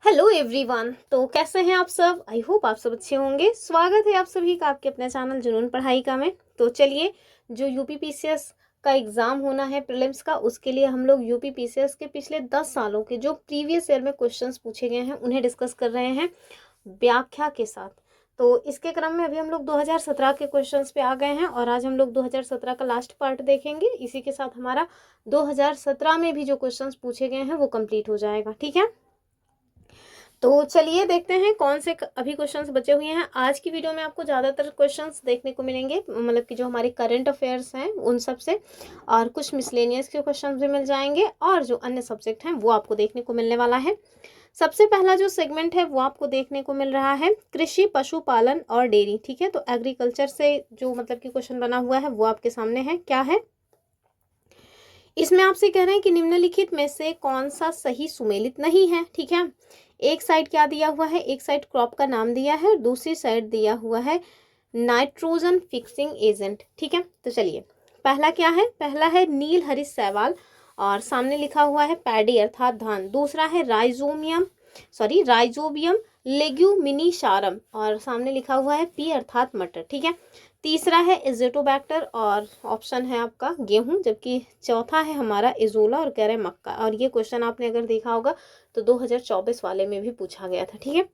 Hello everyone. तो कैसे हैं आप सब? आई होप आप सब अच्छे होंगे। स्वागत है आप सभी का आपके अपने चैनल जुनून पढ़ाई का में। तो चलिए, जो यूपीपीसीएस का एग्ज़ाम होना है प्रीलिम्स का, उसके लिए हम लोग यूपीपीसीएस के पिछले 10 सालों के जो प्रीवियस ईयर में क्वेश्चंस पूछे गए हैं उन्हें डिस्कस कर रहे हैं व्याख्या के साथ। तो इसके क्रम में अभी हम लोग 2017 के क्वेश्चंस पे आ गए हैं और आज हम लोग 2017 का लास्ट पार्ट देखेंगे। इसी के साथ हमारा 2017 में भी जो क्वेश्चंस पूछे गए हैं वो कंप्लीट हो जाएगा। ठीक है, तो चलिए देखते हैं कौन से अभी क्वेश्चंस बचे हुए हैं। आज की वीडियो में आपको ज़्यादातर क्वेश्चंस देखने को मिलेंगे, मतलब कि जो हमारे करंट अफेयर्स हैं उन सब से, और कुछ मिसलेनियस के क्वेश्चंस भी मिल जाएंगे, और जो अन्य सब्जेक्ट हैं वो आपको देखने को मिलने वाला है। सबसे पहला जो सेगमेंट है वो आपको देखने को मिल रहा है कृषि, पशुपालन और डेयरी। ठीक है, तो एग्रीकल्चर से जो मतलब कि क्वेश्चन बना हुआ है वो आपके सामने है। क्या है इसमें? आपसे कह रहे हैं कि निम्नलिखित में से कौन सा सही सुमेलित नहीं है। ठीक है, एक साइड क्या दिया हुआ है, एक साइड क्रॉप का नाम दिया है और दूसरी साइड दिया हुआ है नाइट्रोजन फिक्सिंग एजेंट। ठीक है, तो चलिए, पहला क्या है? पहला है नील हरित शैवाल और सामने लिखा हुआ है पैडी अर्थात धान। दूसरा है राइजोबियम लेग्यूमिनीशारम और सामने लिखा हुआ है पी अर्थात मटर। ठीक है, तीसरा है इजेटोबैक्टर और ऑप्शन है आपका गेहूं, जबकि चौथा है हमारा इजोला और कह रहे हैं मक्का। और ये क्वेश्चन आपने अगर देखा होगा तो 2024 वाले में भी पूछा गया था। ठीक है,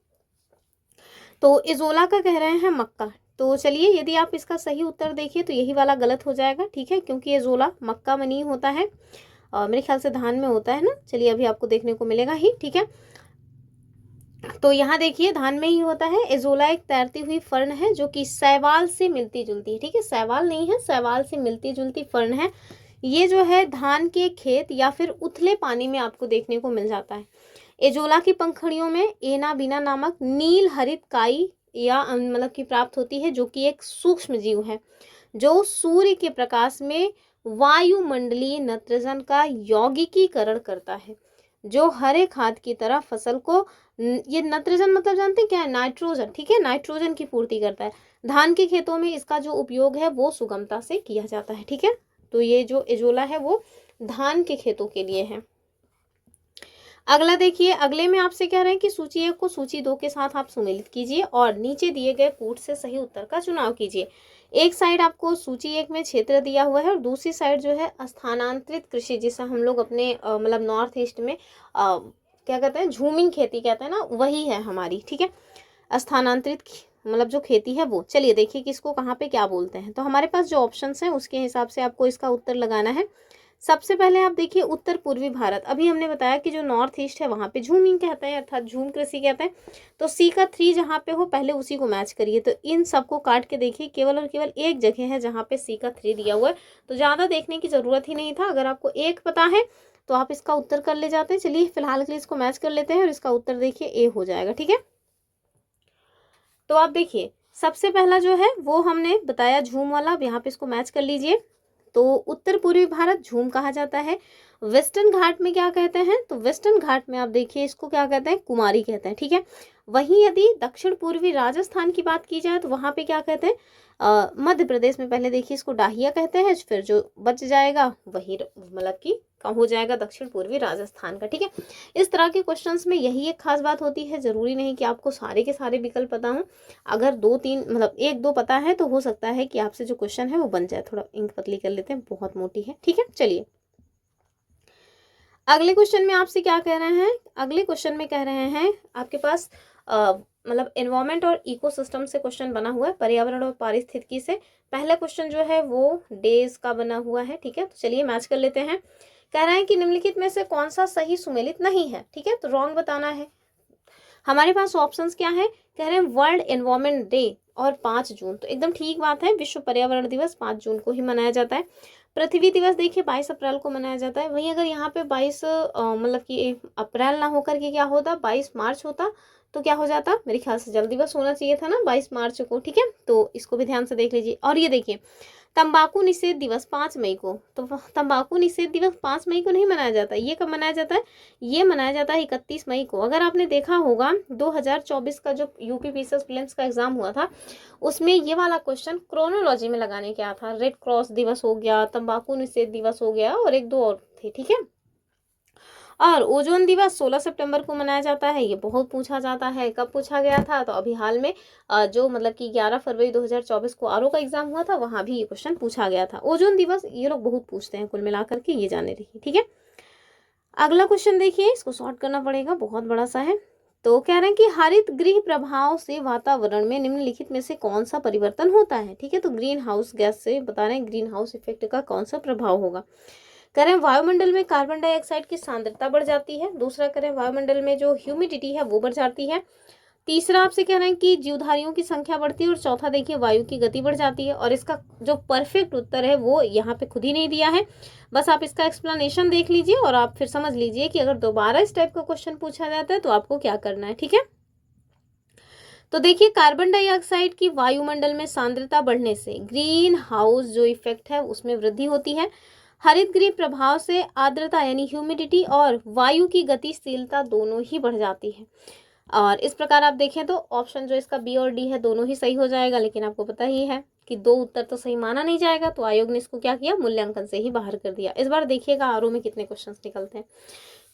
तो इजोला का कह रहे हैं मक्का। तो चलिए, यदि आप इसका सही उत्तर देखिए तो यही वाला गलत हो जाएगा। ठीक है, क्योंकि इजोला मक्का में नहीं होता है और मेरे ख्याल से धान में होता है ना। चलिए, अभी आपको देखने को मिलेगा ही। ठीक है, तो यहाँ देखिए धान में ही होता है। एजोला एक तैरती हुई फर्न है जो कि शैवाल से मिलती जुलती है। ठीक है, शैवाल नहीं है, शैवाल से मिलती जुलती फर्न है। ये जो है धान के खेत या फिर उथले पानी में आपको देखने को मिल जाता है। एजोला की पंखुड़ियों में एना बीना नामक नील हरित काई या मतलब की प्राप्त होती है, जो कि एक सूक्ष्म जीव है जो सूर्य के प्रकाश में वायुमंडलीय नाइट्रोजन का यौगिकीकरण करता है, जो हरे खाद की तरह फसल को ये नाइट्रोजन मतलब जानते हैं क्या है? नाइट्रोजन। ठीक है, नाइट्रोजन की पूर्ति करता है। धान के खेतों में इसका जो उपयोग है वो सुगमता से किया जाता है। ठीक है, तो ये जो एजोला है वो धान के खेतों के लिए है। अगला देखिए, अगले में आपसे कह रहे हैं कि सूची 1 को सूची 2 के साथ आप सुमेलित कीजिए और नीचे दिए गए कूट से सही उत्तर का चुनाव कीजिए। एक साइड आपको सूची 1 में क्षेत्र दिया हुआ है और दूसरी साइड जो है स्थानांतरित कृषि, जिसे हम लोग अपने मतलब नॉर्थ ईस्ट में क्या कहते हैं, झूमिंग खेती कहते हैं ना, वही है हमारी। ठीक है, स्थानांतरित मतलब जो खेती है वो। चलिए देखिए कि इसको कहाँ पे क्या बोलते हैं। तो हमारे पास जो ऑप्शंस हैं उसके हिसाब से आपको इसका उत्तर लगाना है। सबसे पहले आप देखिए उत्तर पूर्वी भारत। अभी हमने बताया कि जो नॉर्थ ईस्ट है वहाँ पे झूमिंग कहते हैं अर्थात झूम कृषि कहते हैं। तो सी का 3 जहाँ पे हो पहले उसी को मैच करिए। तो इन सबको काट के देखिए, केवल और केवल एक जगह है जहाँ पे सी का 3 दिया हुआ है। तो ज़्यादा देखने की ज़रूरत ही नहीं था। अगर आपको एक पता है तो आप इसका उत्तर कर ले जाते हैं। चलिए फिलहाल के लिए इसको मैच कर लेते हैं और इसका उत्तर देखिए ए हो जाएगा। ठीक है, तो आप देखिए सबसे पहला जो है वो हमने बताया झूम वाला। अब यहाँ पे इसको मैच कर लीजिए। तो उत्तर पूर्वी भारत झूम कहा जाता है। वेस्टर्न घाट में क्या कहते हैं? तो वेस्टर्न घाट में आप देखिए इसको क्या कहते हैं? कुमारी कहते हैं। ठीक है, वहीं यदि दक्षिण पूर्वी राजस्थान की बात की जाए तो वहाँ पे क्या कहते हैं? मध्य प्रदेश में पहले देखिए इसको डाहिया कहते हैं, फिर जो बच जाएगा वही मतलब कि हो जाएगा दक्षिण पूर्वी राजस्थान का। ठीक है, इस तरह के क्वेश्चंस में यही एक खास बात होती है, जरूरी नहीं कि आपको सारे के सारे विकल्प पता हों। अगर 2-3 मतलब 1-2 पता है तो हो सकता है कि आपसे जो क्वेश्चन है वो बन जाए। थोड़ा इंक पतली कर लेते हैं, बहुत मोटी है। ठीक है, चलिए अगले क्वेश्चन में आपसे क्या कह रहे हैं? अगले क्वेश्चन में कह रहे हैं आपके पास मतलब एनवायरमेंट और इकोसिस्टम से क्वेश्चन बना हुआ है, पर्यावरण और पारिस्थितिकी से। पहला क्वेश्चन जो है वो डेज का बना हुआ है। ठीक है, तो चलिए मैच कर लेते हैं। कह रहे हैं कि निम्नलिखित में से कौन सा सही सुमेलित नहीं है। ठीक है, तो रॉन्ग बताना है। हमारे पास ऑप्शंस क्या है? कह रहे हैं वर्ल्ड एनवायरमेंट डे और 5 जून। तो एकदम ठीक बात है, विश्व पर्यावरण दिवस 5 जून को ही मनाया जाता है। पृथ्वी दिवस देखिए 22 अप्रैल को मनाया जाता है। वहीं अगर यहाँ पे 22 मतलब कि अप्रैल ना होकर के क्या होता, 22 मार्च होता तो क्या हो जाता? मेरे ख्याल से जल दिवस होना चाहिए था ना 22 मार्च को। ठीक है, तो इसको भी ध्यान से देख लीजिए। और ये देखिए तंबाकू निषेध दिवस 5 मई को। तो तंबाकू निषेध दिवस 5 मई को नहीं मनाया जाता। ये कब मनाया जाता है? ये मनाया जाता है 31 मई को। अगर आपने देखा होगा 2024 का जो यूपी पीसीएस प्रीलिम्स का एग्जाम हुआ था उसमें ये वाला क्वेश्चन क्रोनोलॉजी में लगाने क्या था। रेड क्रॉस दिवस हो गया, तंबाकू निषेध दिवस हो गया और 1-2 और थे। ठीक है, और ओजोन दिवस 16 सितंबर को मनाया जाता है। ये बहुत पूछा जाता है, कब पूछा गया था, तो अभी हाल में जो मतलब कि 11 फरवरी 2024 को आरओ का एग्जाम हुआ था, वहाँ भी ये क्वेश्चन पूछा गया था। ओजोन दिवस ये लोग बहुत पूछते हैं, कुल मिलाकर के ये जाने रही। ठीक है, अगला क्वेश्चन देखिए, इसको सॉर्ट करना पड़ेगा, बहुत बड़ा सा है। तो कह रहे हैं कि हरित गृह प्रभाव से वातावरण में निम्नलिखित में से कौन सा परिवर्तन होता है। ठीक है, तो ग्रीन हाउस गैस से बता रहे हैं ग्रीन हाउस इफेक्ट का कौन सा प्रभाव होगा। कह रहे हैं वायुमंडल में कार्बन डाइऑक्साइड की सांद्रता बढ़ जाती है। दूसरा कह रहे हैं वायुमंडल में जो ह्यूमिडिटी है वो बढ़ जाती है। तीसरा आपसे कह रहे हैं कि जीवधारियों की संख्या बढ़ती है। और चौथा देखिए वायु की गति बढ़ जाती है। और इसका जो परफेक्ट उत्तर है वो यहाँ पे खुद ही नहीं दिया है, बस आप इसका एक्सप्लेनेशन देख लीजिए और आप फिर समझ लीजिए कि अगर दोबारा इस टाइप का क्वेश्चन पूछा जाता है तो आपको क्या करना है। ठीक है, तो देखिए कार्बन डाइऑक्साइड की वायुमंडल में सांद्रता बढ़ने से ग्रीन हाउस जो इफेक्ट है उसमें वृद्धि होती है। हरित गृह प्रभाव से आर्द्रता यानी ह्यूमिडिटी और वायु की गतिशीलता दोनों ही बढ़ जाती है। और इस प्रकार आप देखें तो ऑप्शन जो इसका बी और डी है दोनों ही सही हो जाएगा, लेकिन आपको पता ही है कि दो उत्तर तो सही माना नहीं जाएगा, तो आयोग ने इसको क्या किया, मूल्यांकन से ही बाहर कर दिया। इस बार देखिएगा आरओ में कितने क्वेश्चंस निकलते हैं।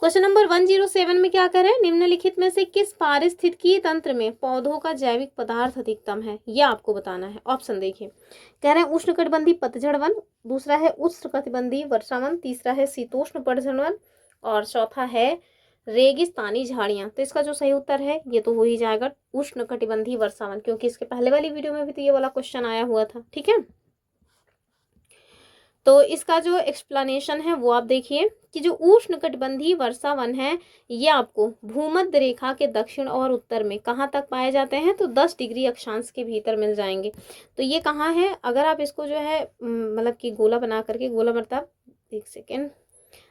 क्वेश्चन नंबर 107 में क्या करें, निम्नलिखित में से किस पारिस्थितिकीय तंत्र में पौधों का जैविक पदार्थ अधिकतम है, यह आपको बताना है। ऑप्शन देखिए, कह रहे हैं उष्णकटिबंधीय पतझड़ वन, दूसरा है उष्णकटिबंधीय वर्षा वन, तीसरा है शीतोष्ण पतझड़ वन और चौथा है रेगिस्तानी झाड़ियां। तो इसका जो सही उत्तर है ये तो हो ही जाएगा उष्णकटिबंधीय वर्षा वन, क्योंकि इसके पहले वाली वीडियो में भी तो ये वाला क्वेश्चन आया हुआ था। ठीक है, तो इसका जो एक्सप्लेनेशन है वो आप देखिए कि जो उष्णकटिबंधीय वर्षा वन है ये आपको भूमध्य रेखा के दक्षिण और उत्तर में कहाँ तक पाए जाते हैं, तो 10 डिग्री अक्षांश के भीतर मिल जाएंगे। तो ये कहाँ है, अगर आप इसको जो है मतलब कि गोला बना करके, गोला मतलब एक सेकेंड,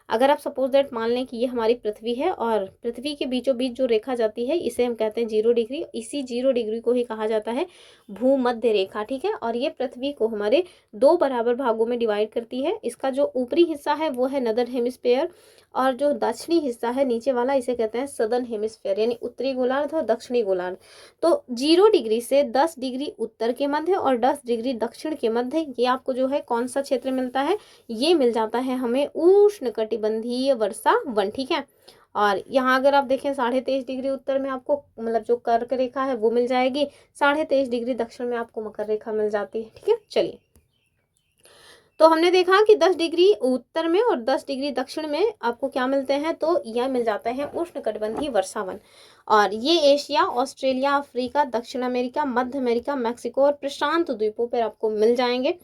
अगर आप सपोज दैट मान लें कि ये हमारी पृथ्वी है और पृथ्वी के बीचों बीच जो रेखा जाती है इसे हम कहते हैं 0 डिग्री, इसी 0 डिग्री को ही कहा जाता है भूमध्य रेखा। ठीक है, और ये पृथ्वी को हमारे 2 बराबर भागों में डिवाइड करती है। इसका जो ऊपरी हिस्सा है वो है नदर्न हेमिस्फेयर और जो दक्षिणी हिस्सा है नीचे वाला इसे कहते हैं सदर्न हेमिस्फेयर, यानी उत्तरी गोलार्ध और दक्षिणी गोलार्ध। तो 0 डिग्री से 10 डिग्री उत्तर के मध्य और 10 डिग्री दक्षिण के मध्य ये आपको जो है कौन सा क्षेत्र मिलता है, ये मिल जाता है हमें उष्णकटिबंधीय वर्षा वन। ठीक है, और यहाँ अगर आप देखें 23.5 डिग्री उत्तर में आपको मतलब जो कर्क रेखा है वो मिल जाएगी, 23.5 डिग्री दक्षिण में आपको मकर रेखा मिल जाती है। ठीक है, चलिए, तो हमने देखा कि 10 डिग्री उत्तर में और 10 डिग्री दक्षिण में आपको क्या मिलते हैं, तो यह मिल जाते हैं उष्णकटिबंधीय वर्षावन। और ये एशिया, ऑस्ट्रेलिया, अफ्रीका, दक्षिण अमेरिका, मध्य अमेरिका, मैक्सिको और प्रशांत द्वीपों पर आपको मिल जाएंगे।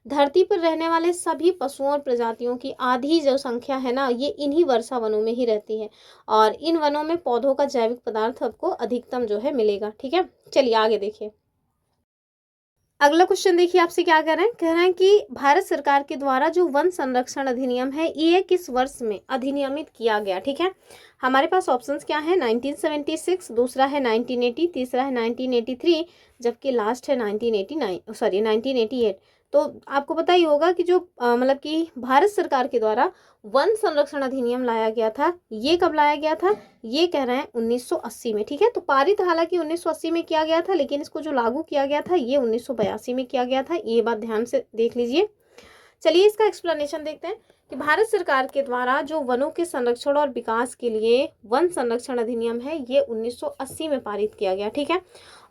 धरती पर रहने वाले सभी पशुओं और प्रजातियों की आधी जो संख्या है ना ये इन्हीं वर्षा वनों में ही रहती है और इन वनों में पौधों का जैविक पदार्थ आपको अधिकतम जो है मिलेगा। ठीक है, चलिए आगे देखिए, अगला क्वेश्चन देखिए आपसे क्या कह रहे हैं कि भारत सरकार के द्वारा जो वन संरक्षण अधिनियम है ये किस वर्ष में अधिनियमित किया गया। ठीक है, हमारे पास ऑप्शंस क्या है, 1976, दूसरा है 1980, तीसरा है 1983, जबकि लास्ट है 1988। तो आपको पता ही होगा कि जो मतलब कि भारत सरकार के द्वारा वन संरक्षण अधिनियम लाया गया था ये कब लाया गया था, ये कह रहे हैं 1980 में। ठीक है, तो पारित हालांकि 1980 में किया गया था, लेकिन इसको जो लागू किया गया था ये 1982 में किया गया था, ये बात ध्यान से देख लीजिए। चलिए इसका एक्सप्लेनेशन देखते हैं कि भारत सरकार के द्वारा जो वनों के संरक्षण और विकास के लिए वन संरक्षण अधिनियम है ये 1980 में पारित किया गया। ठीक है,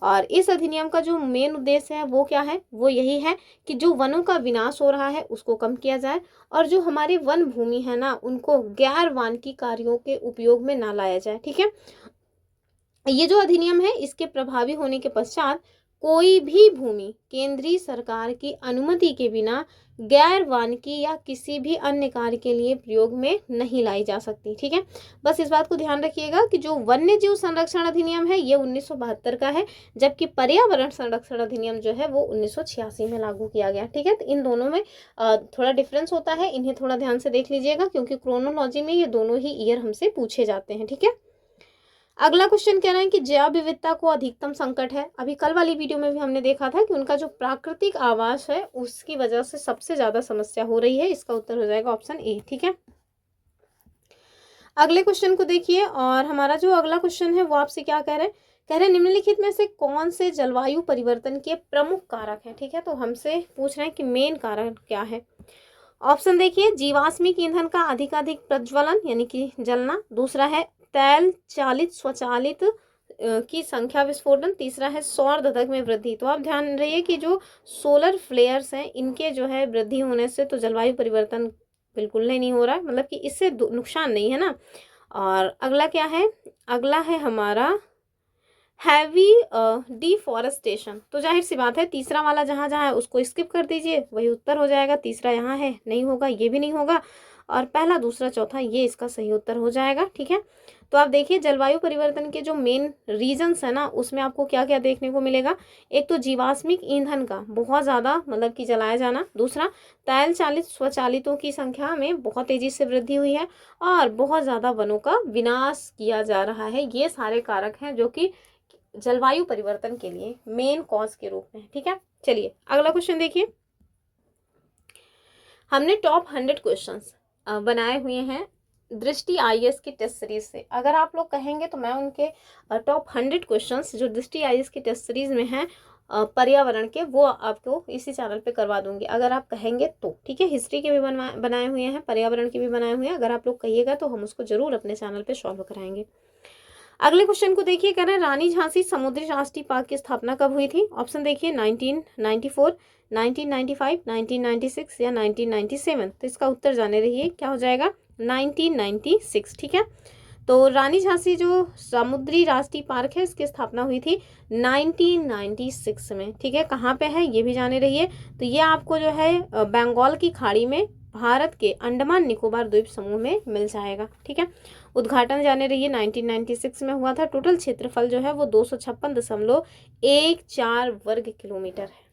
और इस अधिनियम का जो मेन उद्देश्य है वो क्या है, वो यही है कि जो वनों का विनाश हो रहा है उसको कम किया जाए और जो हमारे वन भूमि है ना उनको गैर वानिकी कार्यों के उपयोग में ना लाया जाए। ठीक है, ये जो अधिनियम है इसके प्रभावी होने के पश्चात कोई भी भूमि केंद्रीय सरकार की अनुमति के बिना गैर वानिकी या किसी भी अन्य कार्य के लिए प्रयोग में नहीं लाई जा सकती। ठीक है, बस इस बात को ध्यान रखिएगा कि जो वन्य जीव संरक्षण अधिनियम है ये 1972 का है, जबकि पर्यावरण संरक्षण अधिनियम जो है वो 1986 में लागू किया गया। ठीक है, तो इन दोनों में थोड़ा डिफरेंस होता है, इन्हें थोड़ा ध्यान से देख लीजिएगा क्योंकि क्रोनोलॉजी में ये दोनों ही ईयर हमसे पूछे जाते हैं। ठीक है, अगला क्वेश्चन कह रहे हैं कि जैव विविधता को अधिकतम संकट है। अभी कल वाली वीडियो में भी हमने देखा था कि उनका जो प्राकृतिक आवास है उसकी वजह से सबसे ज्यादा समस्या हो रही है, इसका उत्तर हो जाएगा ऑप्शन ए। ठीक है, अगले क्वेश्चन को देखिए और हमारा जो अगला क्वेश्चन है वो आपसे क्या कह रहे हैं निम्नलिखित में से कौन से जलवायु परिवर्तन के प्रमुख कारक हैं। ठीक है, तो हमसे पूछ रहे हैं कि मेन कारक क्या है। ऑप्शन देखिए, जीवाश्मिक ईंधन का अधिकाधिक प्रज्वलन यानी कि जलना। दूसरा है तैल चालित स्वचालित की संख्या विस्फोटन। तीसरा है सौर धधक में वृद्धि। तो आप ध्यान रहिए कि जो सोलर फ्लेयर्स हैं इनके जो है वृद्धि होने से तो जलवायु परिवर्तन बिल्कुल नहीं हो रहा है, मतलब कि इससे नुकसान नहीं है ना। और अगला क्या है, अगला है हमारा हैवी डिफॉरेस्टेशन। तो जाहिर सी बात है तीसरा वाला जहाँ जहाँ है उसको स्किप कर दीजिए, वही उत्तर हो जाएगा। तीसरा यहाँ है, नहीं होगा, ये भी नहीं होगा। और पहला दूसरा चौथा ये इसका सही उत्तर हो जाएगा। ठीक है, तो आप देखिए जलवायु परिवर्तन के जो मेन रीजंस है ना उसमें आपको क्या क्या देखने को मिलेगा। एक तो जीवाश्मिक ईंधन का बहुत ज़्यादा मतलब कि जलाया जाना। दूसरा, तैल चालित स्वचालितों की संख्या में बहुत तेज़ी से वृद्धि हुई है। और बहुत ज़्यादा वनों का विनाश किया जा रहा है। ये सारे कारक हैं जो कि जलवायु परिवर्तन के लिए मेन कॉज के रूप में। ठीक है, चलिए अगला क्वेश्चन देखिए। हमने टॉप 100 क्वेश्चंस बनाए हुए हैं दृष्टि आईएएस की टेस्ट सीरीज से। अगर आप लोग कहेंगे तो मैं उनके टॉप 100 क्वेश्चंस जो दृष्टि आईएएस की टेस्ट सीरीज में हैं पर्यावरण के, वो आपको इसी चैनल पे करवा दूंगी अगर आप कहेंगे तो। ठीक है, हिस्ट्री के भी बनाए हुए हैं, पर्यावरण के भी बनाए हुए हैं। अगर आप लोग कहिएगा तो हम उसको जरूर अपने चैनल पे सॉल्व कराएंगे। अगले क्वेश्चन को देखिए, कह रहे हैं रानी झांसी समुद्री राष्ट्रीय पार्क की स्थापना कब हुई थी। ऑप्शन देखिए 1994, 1995, 1996 या 1997। तो इसका उत्तर जाने रहिए क्या हो जाएगा, 1996। ठीक है, तो रानी झांसी जो समुद्री राष्ट्रीय पार्क है इसकी स्थापना हुई थी 1996 में। ठीक है, कहाँ पे है ये भी जाने रहिए। तो ये आपको जो है बंगाल की खाड़ी में भारत के अंडमान निकोबार द्वीप समूह में मिल जाएगा। ठीक है, उद्घाटन जाने रहिए 1996 में हुआ था। टोटल क्षेत्रफल जो है वो 256.14 वर्ग किलोमीटर है।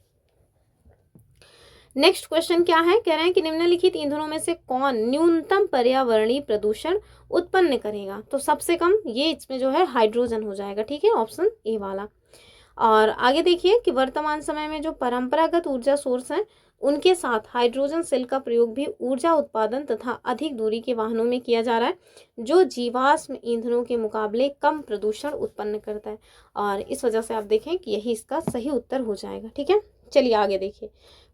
नेक्स्ट क्वेश्चन क्या है, कह रहे हैं कि निम्नलिखित ईंधनों में से कौन न्यूनतम पर्यावरणीय प्रदूषण उत्पन्न करेगा। तो सबसे कम ये इसमें जो है हाइड्रोजन हो जाएगा। ठीक है, ऑप्शन ए वाला। और आगे देखिए कि वर्तमान समय में जो परंपरागत ऊर्जा सोर्स हैं उनके साथ हाइड्रोजन सेल का प्रयोग भी ऊर्जा उत्पादन तथा अधिक दूरी के वाहनों में किया जा रहा है, जो जीवाश्म ईंधनों के मुकाबले कम प्रदूषण उत्पन्न करता है। और इस वजह से आप देखें कि यही इसका सही उत्तर हो जाएगा। ठीक है, चलिए आगे देखिए।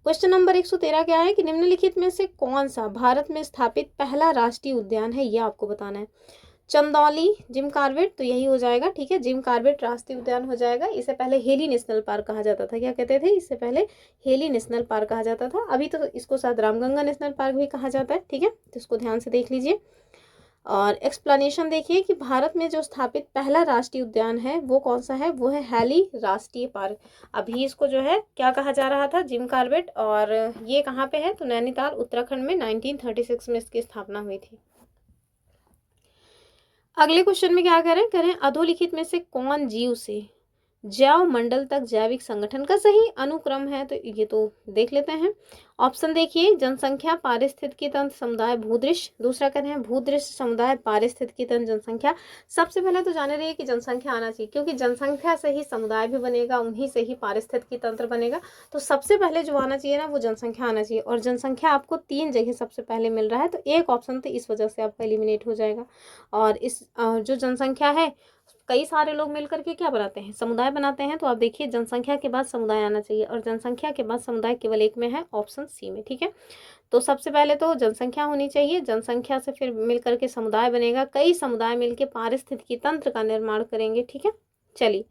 क्वेश्चन नंबर 113 क्या है कि निम्नलिखित में से कौन सा भारत में स्थापित पहला राष्ट्रीय उद्यान है, ये आपको बताना है। चंदौली, जिम कॉर्बेट, तो यही हो जाएगा। ठीक है, जिम कॉर्बेट राष्ट्रीय उद्यान हो जाएगा। इसे पहले हेली नेशनल पार्क कहा जाता था। क्या कहते थे, इससे पहले हेली नेशनल पार्क कहा जाता था। अभी तो इसको शायद रामगंगा नेशनल पार्क भी कहा जाता है। ठीक है, तो इसको ध्यान से देख लीजिए। और एक्सप्लेनेशन देखिए कि भारत में जो स्थापित पहला राष्ट्रीय उद्यान है वो कौन सा है, वो है हेली राष्ट्रीय पार्क। अभी इसको जो है क्या कहा जा रहा था, जिम कॉर्बेट। और ये कहाँ पे है, तो नैनीताल उत्तराखंड में 1936 में इसकी स्थापना हुई थी। अगले क्वेश्चन में क्या करें अधोलिखित में से कौन जीव से जैव मंडल तक जैविक संगठन का सही अनुक्रम है। तो ये तो देख लेते हैं। ऑप्शन देखिए, जनसंख्या पारिस्थितिकी तंत्र समुदाय भूदृश्य। दूसरा कहते हैं भूदृश्य समुदाय पारिस्थितिकी तंत्र जनसंख्या। सबसे पहले तो जाने रहिए कि जनसंख्या आना चाहिए, क्योंकि जनसंख्या से ही समुदाय भी बनेगा, उन्हीं से ही पारिस्थितिकी तंत्र बनेगा। तो सबसे पहले जो आना चाहिए ना वो जनसंख्या आना चाहिए। और जनसंख्या आपको 3 जगह सबसे पहले मिल रहा है, तो एक ऑप्शन तो इस वजह से आपका एलिमिनेट हो जाएगा। और इस जो जनसंख्या है कई सारे लोग मिलकर के क्या बनाते हैं, समुदाय बनाते हैं। तो आप देखिए जनसंख्या के बाद समुदाय आना चाहिए, और जनसंख्या के बाद समुदाय केवल एक में है, ऑप्शन सी में। ठीक है, तो सबसे पहले तो जनसंख्या होनी चाहिए, जनसंख्या से फिर मिलकर के समुदाय बनेगा, कई समुदाय मिलकर पारिस्थितिकी तंत्र का निर्माण करेंगे। ठीक है, चलिए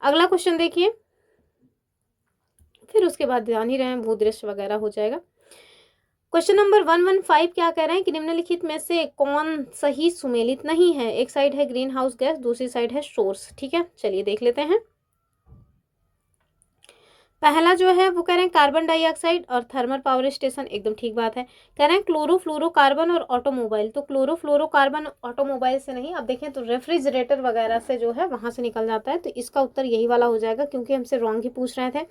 अगला क्वेश्चन देखिए, फिर उसके बाद ध्यान ही रहे भूदृश्य वगैरह हो जाएगा। क्वेश्चन नंबर 115 क्या कह रहे हैं कि निम्नलिखित में से कौन सही सुमेलित नहीं है। एक साइड है ग्रीन हाउस गैस, दूसरी साइड है सोर्स। ठीक है, चलिए देख लेते हैं। पहला जो है वो कह रहे हैं कार्बन डाइऑक्साइड और थर्मल पावर स्टेशन, एकदम ठीक बात है। कह रहे हैं क्लोरोफ्लोरोकार्बन और ऑटोमोबाइल, तो क्लोरोफ्लोरोकार्बन ऑटोमोबाइल से नहीं, अब देखें तो रेफ्रिजरेटर वगैरह से जो है वहां से निकल जाता है। तो इसका उत्तर यही वाला हो जाएगा, क्योंकि हमसे रॉन्ग ही पूछ रहे थे।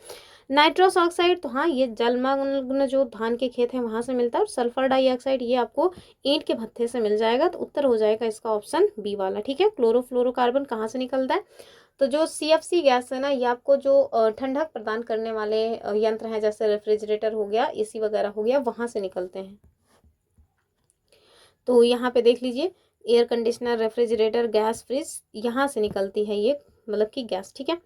नाइट्रस ऑक्साइड, तो हाँ ये जलमग्न जो धान के खेत हैं वहां से मिलता है। और सल्फर डाइऑक्साइड ये आपको ईंट के भट्ठे से मिल जाएगा। तो उत्तर हो जाएगा इसका ऑप्शन बी वाला। ठीक है, क्लोरोफ्लोरोकार्बन कहाँ से निकलता है, तो जो CFC गैस है ना ये आपको जो ठंडक प्रदान करने वाले यंत्र हैं, जैसे रेफ्रिजरेटर हो गया, AC वगैरह हो गया, वहां से निकलते हैं। तो यहाँ पे देख लीजिए, air conditioner, refrigerator, gas, fridge, यहाँ से निकलती है ये मतलब कि गैस। ठीक है,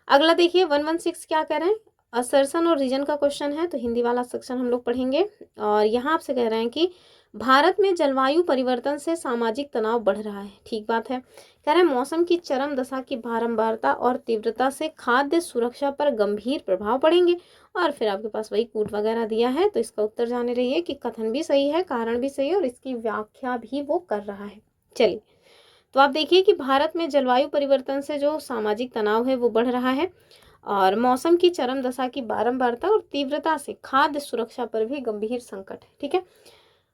अगला देखिए 116 क्या कह रहे हैं, असर्शन और रीजन का क्वेश्चन है, तो हिंदी वाला सेक्शन हम लोग पढ़ेंगे। और यहाँ आपसे कह रहे हैं कि भारत में जलवायु परिवर्तन से सामाजिक तनाव बढ़ रहा है। ठीक बात है। कह रहे हैं मौसम की चरम दशा की बारंबारता और तीव्रता से खाद्य सुरक्षा पर गंभीर प्रभाव पड़ेंगे। और फिर आपके पास वही कूट वगैरह दिया है, तो इसका उत्तर जाने रहिए कि कथन भी सही है, कारण भी सही है और इसकी व्याख्या भी वो कर रहा है। चलिए, तो आप देखिए कि भारत में जलवायु परिवर्तन से जो सामाजिक तनाव है वो बढ़ रहा है और मौसम की चरम दशा की बारंबारता और तीव्रता से खाद्य सुरक्षा पर भी गंभीर संकट है। ठीक है।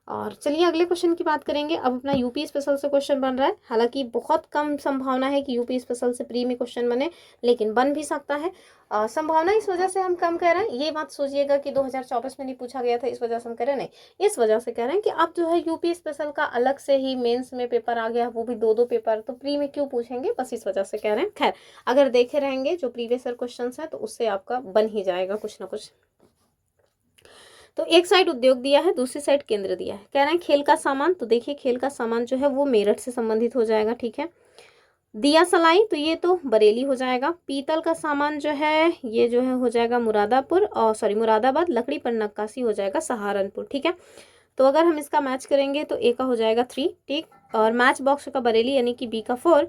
और चलिए अगले क्वेश्चन की बात करेंगे। अब अपना यूपी स्पेशल से क्वेश्चन बन रहा है। हालांकि बहुत कम संभावना है कि यूपी स्पेशल से प्री में क्वेश्चन बने, लेकिन बन भी सकता है। संभावना इस वजह से हम कम कह रहे हैं, ये बात सोचिएगा कि 2024 में नहीं पूछा गया था इस वजह से हम कह रहे हैं, नहीं, इस वजह से कह रहे हैं कि अब जो है यूपी स्पेशल का अलग से ही मेंस में पेपर आ गया, वो भी दो दो पेपर, तो प्री में क्यों पूछेंगे, बस इस वजह से कह रहे हैं। खैर, अगर देखे रहेंगे जो प्रीवियस ईयर क्वेश्चन है तो उससे आपका बन ही जाएगा कुछ ना कुछ। तो एक साइड उद्योग दिया है, दूसरी साइड केंद्र दिया है। कह रहे हैं खेल का सामान, तो देखिए खेल का सामान जो है वो मेरठ से संबंधित हो जाएगा। ठीक है। दिया सलाई, तो ये तो बरेली हो जाएगा। पीतल का सामान जो है ये जो है हो जाएगा मुरादापुर, और सॉरी मुरादाबाद। लकड़ी पर नक्काशी हो जाएगा सहारनपुर। ठीक है। तो अगर हम इसका मैच करेंगे तो ए का हो जाएगा 3, ठीक। और मैच बॉक्स का बरेली यानी कि बी का 4,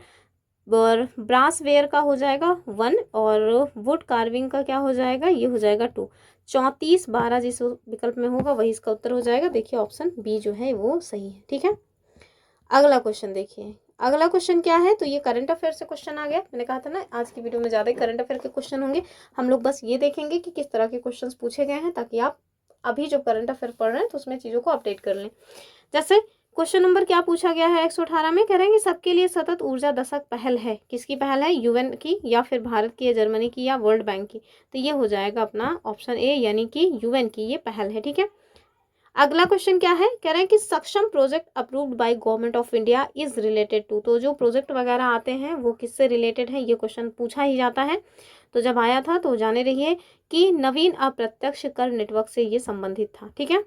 और ब्रास वेयर का हो जाएगा 1, और वुड कार्विंग का क्या हो जाएगा, ये हो जाएगा 2। 34 12 जिस विकल्प में होगा वही इसका उत्तर हो जाएगा। देखिए ऑप्शन बी जो है वो सही है। ठीक है। अगला क्वेश्चन देखिए। अगला क्वेश्चन क्या है, तो ये करंट अफेयर से क्वेश्चन आ गया। मैंने कहा था ना आज की वीडियो में ज़्यादा ही करंट अफेयर के क्वेश्चन होंगे। हम लोग बस ये देखेंगे कि किस तरह के क्वेश्चंस पूछे गए हैं, ताकि आप अभी जो करंट अफेयर पढ़ रहे हैं तो उसमें चीज़ों को अपडेट कर लें। जैसे क्वेश्चन नंबर क्या पूछा गया है 118 में, कह रहे हैं कि सबके लिए सतत ऊर्जा दशक पहल है। किसकी पहल है, यूएन की या फिर भारत की या जर्मनी की या वर्ल्ड बैंक की, तो ये हो जाएगा अपना ऑप्शन ए, यानी कि यूएन की ये पहल है। ठीक है। अगला क्वेश्चन क्या है, कह रहे हैं कि Saksham project approved by Government of India is related to, तो जो प्रोजेक्ट वगैरह आते हैं वो किससे रिलेटेड है, ये क्वेश्चन पूछा ही जाता है। तो जब आया था तो जाने रहिए कि नवीन अप्रत्यक्ष कर नेटवर्क से ये संबंधित था। ठीक है।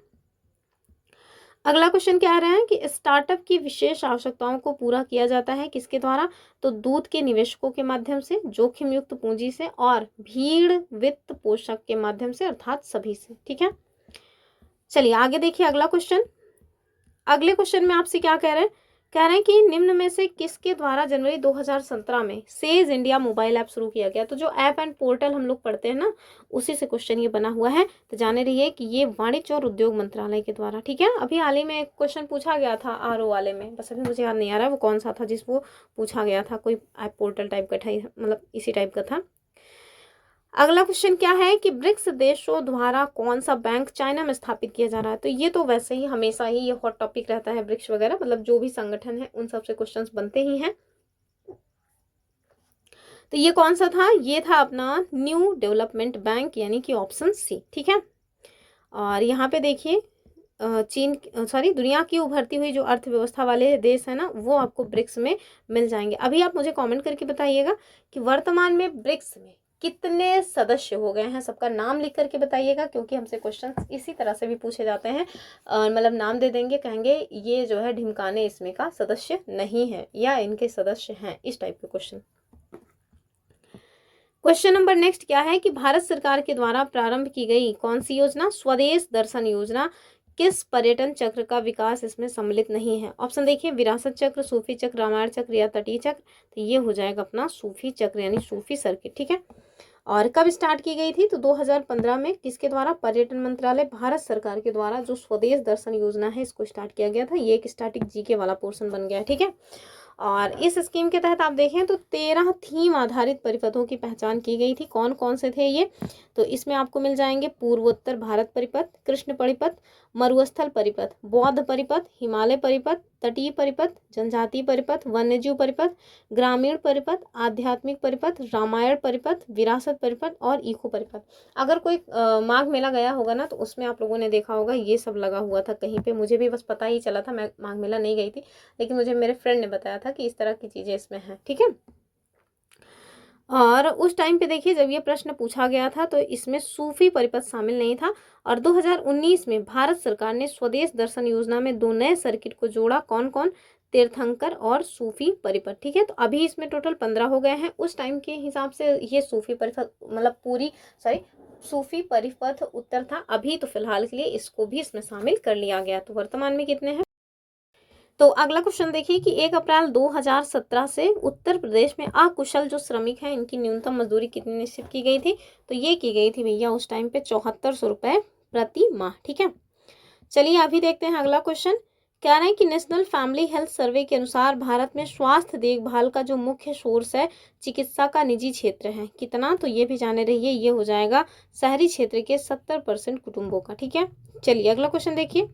अगला क्वेश्चन क्या आ रहा है कि स्टार्टअप की विशेष आवश्यकताओं को पूरा किया जाता है किसके द्वारा, तो दूध के निवेशकों के माध्यम से, जोखिम युक्त पूंजी से और भीड़ वित्त पोषक के माध्यम से, अर्थात सभी से। ठीक है। चलिए आगे देखिए अगला क्वेश्चन। अगले क्वेश्चन में आपसे क्या कह रहे हैं, कह रहे हैं कि निम्न में से किसके द्वारा जनवरी 2017 में सेज इंडिया मोबाइल ऐप शुरू किया गया। तो जो ऐप एंड पोर्टल हम लोग पढ़ते हैं ना, उसी से क्वेश्चन ये बना हुआ है। तो जाने रहिए कि ये वाणिज्य और उद्योग मंत्रालय के द्वारा। ठीक है। अभी हाल ही में एक क्वेश्चन पूछा गया था आरओ वाले में, बस अभी मुझे याद नहीं आ रहा है वो कौन सा था जिस वो पूछा गया था, कोई ऐप पोर्टल टाइप का था, मतलब इसी टाइप का था। अगला क्वेश्चन क्या है कि ब्रिक्स देशों द्वारा कौन सा बैंक चाइना में स्थापित किया जा रहा है। तो ये तो वैसे ही हमेशा ही ये हॉट टॉपिक रहता है, ब्रिक्स वगैरह, मतलब जो भी संगठन है उन सबसे क्वेश्चंस बनते ही हैं। तो ये कौन सा था, ये था अपना न्यू डेवलपमेंट बैंक, यानी कि ऑप्शन सी। ठीक है। और यहाँ पे देखिए चीन, सॉरी, दुनिया की उभरती हुई जो अर्थव्यवस्था वाले देश है ना, वो आपको ब्रिक्स में मिल जाएंगे। अभी आप मुझे कमेंट करके बताइएगा कि वर्तमान में ब्रिक्स में कितने सदस्य हो गए हैं, सबका नाम लिख करके बताइएगा, क्योंकि हमसे क्वेश्चन इसी तरह से भी पूछे जाते हैं। मतलब नाम दे देंगे, कहेंगे ये जो है ढिमकाने इसमें का सदस्य नहीं है या इनके सदस्य हैं, इस टाइप के क्वेश्चन। क्वेश्चन नंबर नेक्स्ट क्या है कि भारत सरकार के द्वारा प्रारंभ की गई कौन सी योजना, स्वदेश दर्शन योजना, किस पर्यटन चक्र का विकास इसमें सम्मिलित नहीं है। ऑप्शन देखिए, विरासत चक्र, सूफी चक्र, रामायण चक्र या तटीय चक्र। तो ये हो जाएगा अपना सूफी चक्र, यानी सूफी सर्किट। ठीक है। और कब स्टार्ट की गई थी, तो 2015 में। किसके द्वारा, पर्यटन मंत्रालय, भारत सरकार के द्वारा जो स्वदेश दर्शन योजना है इसको स्टार्ट किया गया था। ये एक स्टैटिक जीके वाला पोर्शन बन गया है। ठीक है। और इस स्कीम के तहत आप देखें तो 13 थीम आधारित परिपथों की पहचान की गई थी। कौन कौन से थे ये, तो इसमें आपको मिल जाएंगे पूर्वोत्तर भारत परिपथ, कृष्ण परिपथ, मरुस्थल परिपथ, बौद्ध परिपथ, हिमालय परिपथ, तटीय परिपथ, जनजातीय परिपथ, वन्यजीव परिपथ, ग्रामीण परिपथ, आध्यात्मिक परिपथ, रामायण परिपथ, विरासत परिपथ और इको परिपथ। अगर कोई माघ मेला गया होगा ना, तो उसमें आप लोगों ने देखा होगा ये सब लगा हुआ था कहीं पे। मुझे भी बस पता ही चला था, मैं माघ मेला नहीं गई थी, लेकिन मुझे मेरे फ्रेंड ने बताया था कि इस तरह की चीज़ें इसमें हैं। ठीक है। और उस टाइम पे देखिए जब ये प्रश्न पूछा गया था तो इसमें सूफी परिपथ शामिल नहीं था। और 2019 में भारत सरकार ने स्वदेश दर्शन योजना में 2 नए सर्किट को जोड़ा। कौन कौन, तीर्थंकर और सूफी परिपथ। ठीक है। तो अभी इसमें टोटल 15 हो गए हैं। उस टाइम के हिसाब से ये सूफी परिपथ, मतलब पूरी, सॉरी, सूफी परिपथ उत्तर था। अभी तो फिलहाल के लिए इसको भी इसमें शामिल कर लिया गया। तो वर्तमान में कितने हैं। तो अगला क्वेश्चन देखिए कि 1 अप्रैल 2017 से उत्तर प्रदेश में अकुशल जो श्रमिक हैं इनकी न्यूनतम मजदूरी कितनी निश्चित की गई थी। तो ये की गई थी भैया उस टाइम पे 7400 रुपये प्रति माह। ठीक है, चलिए अभी देखते हैं अगला क्वेश्चन। कह रहे हैं कि नेशनल फैमिली हेल्थ सर्वे के अनुसार भारत में स्वास्थ्य देखभाल का जो मुख्य सोर्स है चिकित्सा का निजी क्षेत्र है कितना। तो ये भी जाने रहिए, ये हो जाएगा शहरी क्षेत्र के 70% कुटुंबों का। ठीक है, चलिए अगला क्वेश्चन देखिए।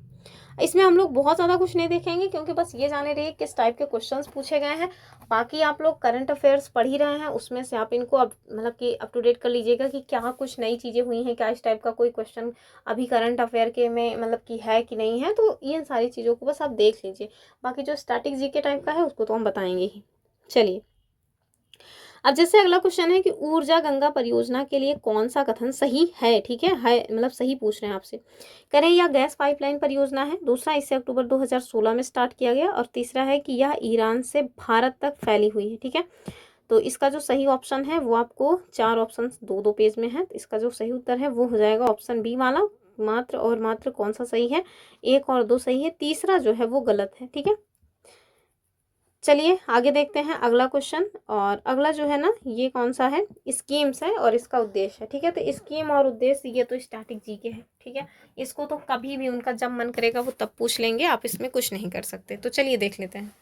इसमें हम लोग बहुत ज़्यादा कुछ नहीं देखेंगे क्योंकि बस ये जाने रहिए किस टाइप के क्वेश्चंस पूछे गए हैं। बाकी आप लोग करंट अफेयर्स पढ़ ही रहे हैं, उसमें से आप इनको अब मतलब कि अप टू डेट कर लीजिएगा कि क्या कुछ नई चीज़ें हुई हैं, क्या इस टाइप का कोई क्वेश्चन अभी करंट अफेयर के में मतलब कि है कि नहीं है। तो इन सारी चीज़ों को बस आप देख लीजिए। बाकी जो स्टैटिक जीके टाइप का है उसको तो हम बताएंगे ही। चलिए अब जैसे अगला क्वेश्चन है कि ऊर्जा गंगा परियोजना के लिए कौन सा कथन सही है। ठीक है मतलब सही पूछ रहे हैं आपसे। कह रहे हैं यह गैस पाइपलाइन परियोजना है। दूसरा, इसे अक्टूबर 2016 में स्टार्ट किया गया। और तीसरा है कि यह ईरान से भारत तक फैली हुई है। ठीक है, तो इसका जो सही ऑप्शन है वो आपको 4 ऑप्शन 2-2 पेज में है। तो इसका जो सही उत्तर है वो हो जाएगा ऑप्शन बी वाला। मात्र और मात्र कौन सा सही है, 1 और 2 सही है, तीसरा जो है वो गलत है। ठीक है, चलिए आगे देखते हैं अगला क्वेश्चन। और अगला जो है ना ये कौन सा है, स्कीम्स है और इसका उद्देश्य है। ठीक है, तो स्कीम और उद्देश्य ये तो स्टैटिक जीके है। ठीक है, इसको तो कभी भी उनका जब मन करेगा वो तब पूछ लेंगे, आप इसमें कुछ नहीं कर सकते। तो चलिए देख लेते हैं।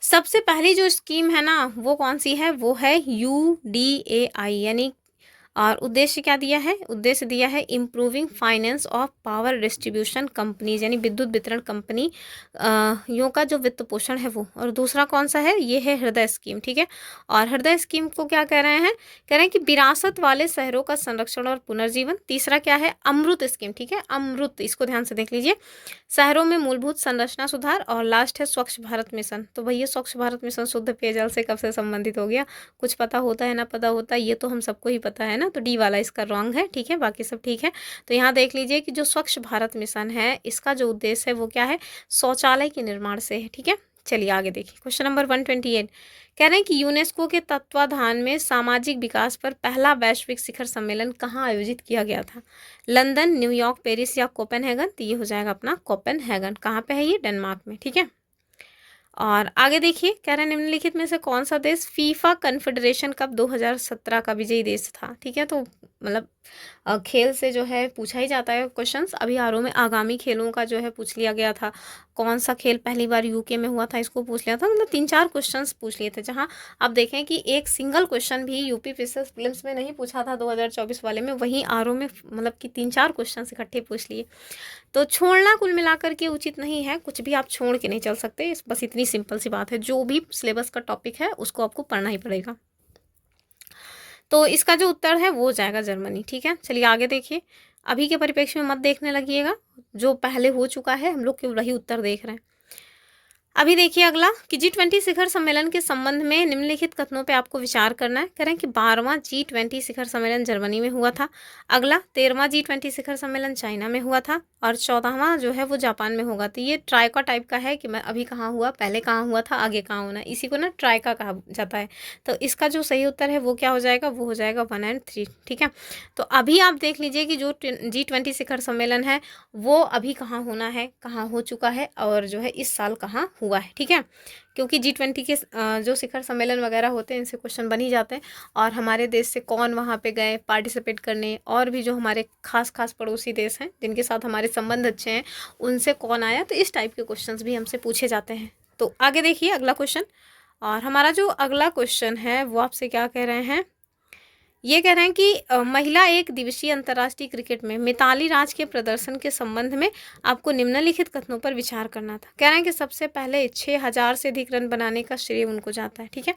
सबसे पहली जो स्कीम है ना वो कौन सी है, वो है UDAI यानी। और उद्देश्य क्या दिया है, उद्देश्य दिया है improving finance of power distribution companies यानी विद्युत वितरण कंपनी यों का जो वित्त पोषण है वो। और दूसरा कौन सा है, ये है हृदय स्कीम। ठीक है, और हृदय स्कीम को क्या कह रहे हैं, कह रहे हैं कि विरासत वाले शहरों का संरक्षण और पुनर्जीवन। तीसरा क्या है, अमृत स्कीम। ठीक है, अमृत, इसको ध्यान से देख लीजिए, शहरों में मूलभूत संरचना सुधार। और लास्ट है स्वच्छ भारत मिशन। तो भैया स्वच्छ भारत मिशन शुद्ध पेयजल से कब से संबंधित हो गया, कुछ पता होता है ना पता होता है, ये तो हम सबको ही पता है ना। तो डी वाला इसका रॉन्ग है। ठीक है, बाकी सब ठीक है। तो यहाँ देख लीजिए कि जो स्वच्छ भारत मिशन है इसका जो उद्देश्य है वो क्या है, शौचालय के निर्माण से है। ठीक है, चलिए आगे देखिए क्वेश्चन नंबर 128। कह रहे हैं कि यूनेस्को के तत्वाधान में सामाजिक विकास पर पहला वैश्विक शिखर सम्मेलन कहाँ आयोजित किया गया था। लंदन, न्यूयॉर्क, पेरिस या कोपेनहेगन। तो ये हो जाएगा अपना कोपेनहेगन। कहाँ पे है ये, डेनमार्क में। ठीक है, और आगे देखिए कह रहे हैं निम्नलिखित में से कौन सा देश फीफा कन्फेडरेशन कप 2017 का विजयी देश था। ठीक है, तो मतलब खेल से जो है पूछा ही जाता है क्वेश्चंस। अभी आरओ में आगामी खेलों का जो है पूछ लिया गया था, कौन सा खेल पहली बार यूके में हुआ था इसको पूछ लिया था। मतलब 3-4 क्वेश्चंस पूछ लिए थे, जहां आप देखें कि एक सिंगल क्वेश्चन भी यूपी प्रीलिम्स में नहीं पूछा था 2024 वाले में, वहीं आरओ में मतलब कि 3-4 क्वेश्चन इकट्ठे पूछ लिए। तो छोड़ना कुल मिलाकर के उचित नहीं है, कुछ भी आप छोड़ के नहीं चल सकते। बस इतनी सिंपल सी बात है, जो भी सिलेबस का टॉपिक है उसको आपको पढ़ना ही पड़ेगा। तो इसका जो उत्तर है वो हो जाएगा जर्मनी। ठीक है, चलिए आगे देखिए। अभी के परिप्रेक्ष्य में मत देखने लगिएगा, जो पहले हो चुका है हम लोग केवल वही उत्तर देख रहे हैं। अभी देखिए अगला कि G20 शिखर सम्मेलन के संबंध में निम्नलिखित कथनों पे आपको विचार करना है। कह रहे हैं कि 12वां G20 शिखर सम्मेलन जर्मनी में हुआ था। अगला 13वां G20 शिखर सम्मेलन चाइना में हुआ था। और 14वां जो है वो जापान में होगा। तो ये ट्राइका टाइप का है कि मैं अभी कहाँ हुआ, पहले कहाँ हुआ था, आगे कहाँ होना, इसी को ना ट्राइका कहा जाता है। तो इसका जो सही उत्तर है वो क्या हो जाएगा, वो हो जाएगा 1 और 3। ठीक है, तो अभी आप देख लीजिए कि जो G20 शिखर सम्मेलन है वो अभी कहाँ होना है, कहाँ हो चुका है, और जो है इस साल कहाँ हुआ है। ठीक है, क्योंकि G20 के जो शिखर सम्मेलन वगैरह होते हैं इनसे क्वेश्चन बन ही जाते हैं। और हमारे देश से कौन वहाँ पे गए पार्टिसिपेट करने, और भी जो हमारे खास खास पड़ोसी देश हैं जिनके साथ हमारे संबंध अच्छे हैं उनसे कौन आया, तो इस टाइप के क्वेश्चंस भी हमसे पूछे जाते हैं। तो आगे देखिए अगला क्वेश्चन। और हमारा जो अगला क्वेश्चन है वो आपसे क्या कह रहे हैं, ये कह रहे हैं कि महिला एक दिवसीय अंतर्राष्ट्रीय क्रिकेट में मिताली राज के प्रदर्शन के संबंध में आपको निम्नलिखित कथनों पर विचार करना था। कह रहे हैं कि सबसे पहले 6000 से अधिक रन बनाने का श्रेय उनको जाता है। ठीक है,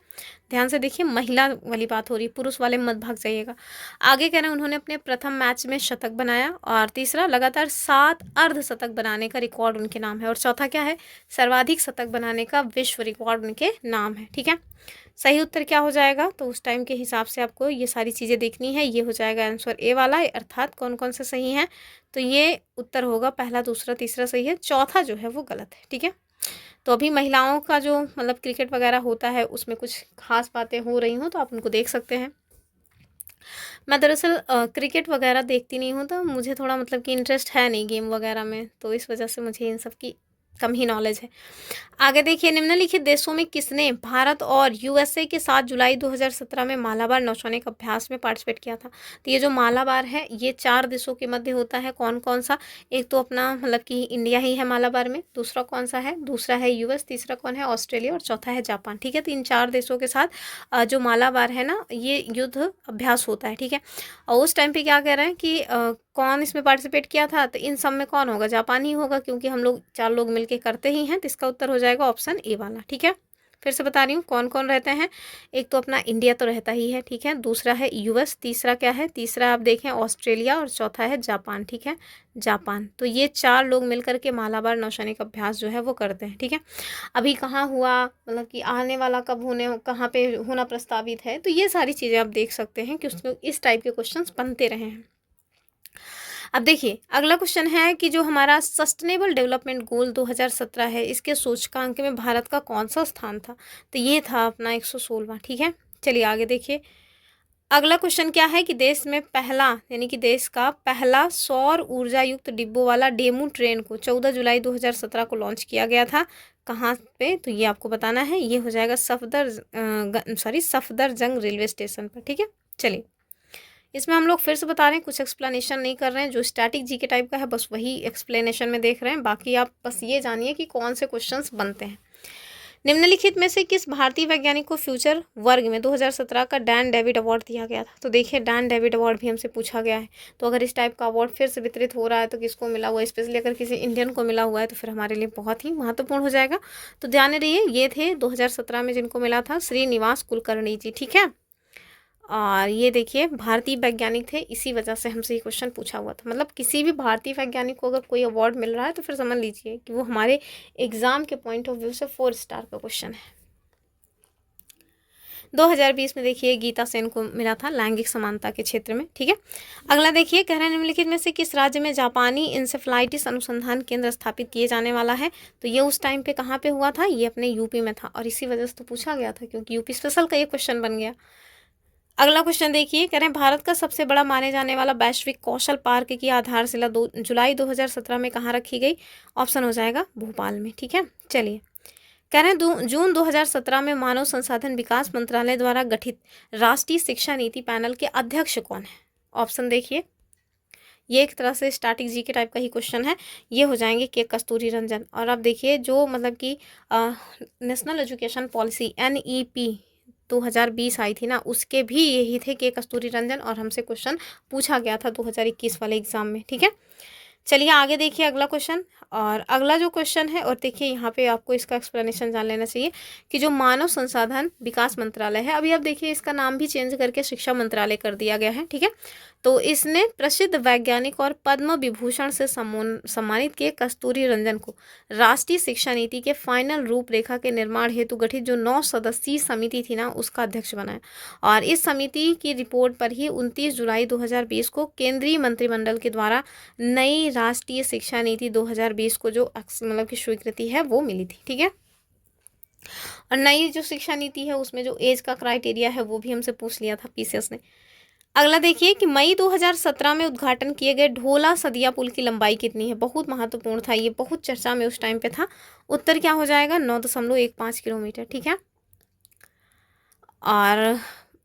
ध्यान से देखिए, महिला वाली बात हो रही है, पुरुष वाले मत भाग जाइएगा। आगे कह रहे हैं उन्होंने अपने प्रथम मैच में शतक बनाया। और तीसरा, लगातार 7 अर्धशतक बनाने का रिकॉर्ड उनके नाम है। और चौथा क्या है, सर्वाधिक शतक बनाने का विश्व रिकॉर्ड उनके नाम है। ठीक है, सही उत्तर क्या हो जाएगा, तो उस टाइम के हिसाब से आपको ये सारी चीज़ें देखनी है। ये हो जाएगा आंसर ए वाला, अर्थात कौन कौन से सही हैं। तो ये उत्तर होगा पहला, दूसरा, तीसरा सही है, चौथा जो है वो गलत है। ठीक है, तो अभी महिलाओं का जो मतलब क्रिकेट वगैरह होता है उसमें कुछ खास बातें हो रही हों तो आप उनको देख सकते हैं। मैं दरअसल क्रिकेट वगैरह देखती नहीं हूँ, तो मुझे थोड़ा मतलब कि इंटरेस्ट है नहीं गेम वगैरह में, तो इस वजह से मुझे इन सब की कम ही नॉलेज है। आगे देखिए, निम्नलिखित देशों में किसने भारत और यूएसए के साथ जुलाई 2017 में मालाबार नौसैनिक अभ्यास में पार्टिसिपेट किया था? तो ये जो मालाबार है ये 4 देशों के मध्य होता है। कौन-कौन सा? एक तो अपना मतलब कि इंडिया ही है मालाबार में, दूसरा कौन-सा है? दूसरा है यूएस, तीसरा कौन है? ऑस्ट्रेलिया और चौथा है जापान, ठीक है? तो इन 4 देशों के साथ जो मालाबार है ना, ये युद्ध अभ्यास होता है, ठीक है? और उस टाइम पे क्या कह रहे हैं कि कौन इसमें पार्टिसिपेट किया था? तो इन सब में कौन होगा? जापान ही होगा, क्योंकि हम लोग 4 लोग मिलके करते ही हैं, तो इसका उत्तर हो जाएगा ऑप्शन ए वाला, ठीक है? फिर से बता रही हूँ कौन-कौन रहते हैं। एक तो अपना इंडिया तो रहता ही है, ठीक है? दूसरा है यूएस, तीसरा क्या है? तीसरा आप देखें ऑस्ट्रेलिया और चौथा है जापान, ठीक है? जापान। तो ये 4 लोग मिलकर के मालाबार नौसैनिक अभ्यास जो है वो करते हैं, ठीक है? अभी कहाँ हुआ, मतलब कि आने वाला कब होने कहाँ पे होना प्रस्तावित है, तो ये सारी चीज़ें आप देख सकते हैं कि उसमें इस टाइप के क्वेश्चंस बनते रहे हैं। अब देखिए, अगला क्वेश्चन है कि जो हमारा सस्टेनेबल डेवलपमेंट गोल 2017 है, इसके सूचकांक में भारत का कौन-सा स्थान था? तो ये था अपना 116वां, ठीक है? चलिए आगे देखिए। अगला क्वेश्चन क्या है कि देश में पहला, यानी कि देश का पहला सौर ऊर्जा युक्त डिब्बों वाला डेमू ट्रेन को 14 जुलाई 2017 को लॉन्च किया गया था। कहाँ पे? तो ये आपको बताना है। ये हो जाएगा सफदरजंग रेलवे स्टेशन पर, ठीक है? चलिए, इसमें हम लोग फिर से बता रहे हैं, कुछ एक्सप्लेनेशन नहीं कर रहे हैं। जो स्टैटिक जीके टाइप का है बस वही एक्सप्लेनेशन में देख रहे हैं, बाकी आप बस ये जानिए कि कौन से क्वेश्चंस बनते हैं। निम्नलिखित में से किस भारतीय वैज्ञानिक को फ्यूचर वर्ग में 2017 का डैन डेविड अवार्ड दिया गया था? तो देखिए, डैन डेविड अवार्ड भी हमसे पूछा गया है, तो अगर इस टाइप का अवार्ड फिर से वितरित हो रहा है तो किसको मिला हुआ है, स्पेशली अगर किसी इंडियन को मिला हुआ है तो फिर हमारे लिए बहुत ही महत्वपूर्ण हो जाएगा। तो ध्यान रहिए, ये थे 2017 में जिनको मिला था, श्रीनिवास कुलकर्णी जी, ठीक है? और ये देखिए, भारतीय वैज्ञानिक थे, इसी वजह से हमसे ये क्वेश्चन पूछा हुआ था। मतलब किसी भी भारतीय वैज्ञानिक को अगर कोई अवार्ड मिल रहा है तो फिर समझ लीजिए कि वो हमारे एग्जाम के पॉइंट ऑफ व्यू से 4 स्टार का क्वेश्चन है। 2020 में देखिए गीता सेन को मिला था लैंगिक समानता के क्षेत्र में, ठीक है? अगला देखिए, कह रहे हैं निम्नलिखित में से किस राज्य में जापानी इंसेफ्लाइटिस अनुसंधान केंद्र स्थापित किए जाने वाला है? तो ये उस टाइम पे कहाँ पे हुआ था? ये अपने यूपी में था, और इसी वजह से तो पूछा गया था, क्योंकि यूपी स्पेशल का ये क्वेश्चन बन गया। अगला क्वेश्चन देखिए, कह रहे हैं भारत का सबसे बड़ा माने जाने वाला वैश्विक कौशल पार्क की आधारशिला जुलाई 2017 में कहाँ रखी गई? ऑप्शन हो जाएगा भोपाल में, ठीक है? चलिए, कह रहे हैं जून 2017 में मानव संसाधन विकास मंत्रालय द्वारा गठित राष्ट्रीय शिक्षा नीति पैनल के अध्यक्ष कौन है? ऑप्शन देखिए, ये एक तरह से स्टैटिक जी के टाइप का ही क्वेश्चन है। ये हो जाएंगे के कस्तूरी रंजन। और अब देखिए, जो मतलब कि नेशनल एजुकेशन पॉलिसी NEP 2020 आई थी ना, उसके भी यही थे के कस्तूरी रंजन, और हमसे क्वेश्चन पूछा गया था 2021 वाले एग्जाम में, ठीक है? चलिए आगे देखिए अगला क्वेश्चन। और अगला जो क्वेश्चन है, और देखिए यहाँ पे आपको इसका एक्सप्लेनेशन जान लेना चाहिए कि जो मानव संसाधन विकास मंत्रालय है, अभी आप देखिए इसका नाम भी चेंज करके शिक्षा मंत्रालय कर दिया गया है, ठीक है? तो इसने प्रसिद्ध वैज्ञानिक और पद्म विभूषण से सम्मानित किए कस्तूरी रंजन को राष्ट्रीय शिक्षा नीति के फाइनल रूपरेखा के निर्माण हेतु गठित जो 9 सदस्यीय समिति थी ना, उसका अध्यक्ष बनाया। और इस समिति की रिपोर्ट पर ही 29 जुलाई 2020 को केंद्रीय मंत्रिमंडल के द्वारा नई राष्ट्रीय शिक्षा नीति 2020 को जो मतलब की स्वीकृति है वो मिली थी, ठीक है? और नई जो शिक्षा नीति है उसमें जो एज का क्राइटेरिया है वो भी हमसे पूछ लिया था पीसीएस ने। अगला देखिए कि मई 2017 में उद्घाटन किए गए ढोला सदिया पुल की लंबाई कितनी है? बहुत महत्वपूर्ण था, ये बहुत चर्चा में उस टाइम पे था। उत्तर क्या हो जाएगा? 9.15 किलोमीटर, ठीक है? और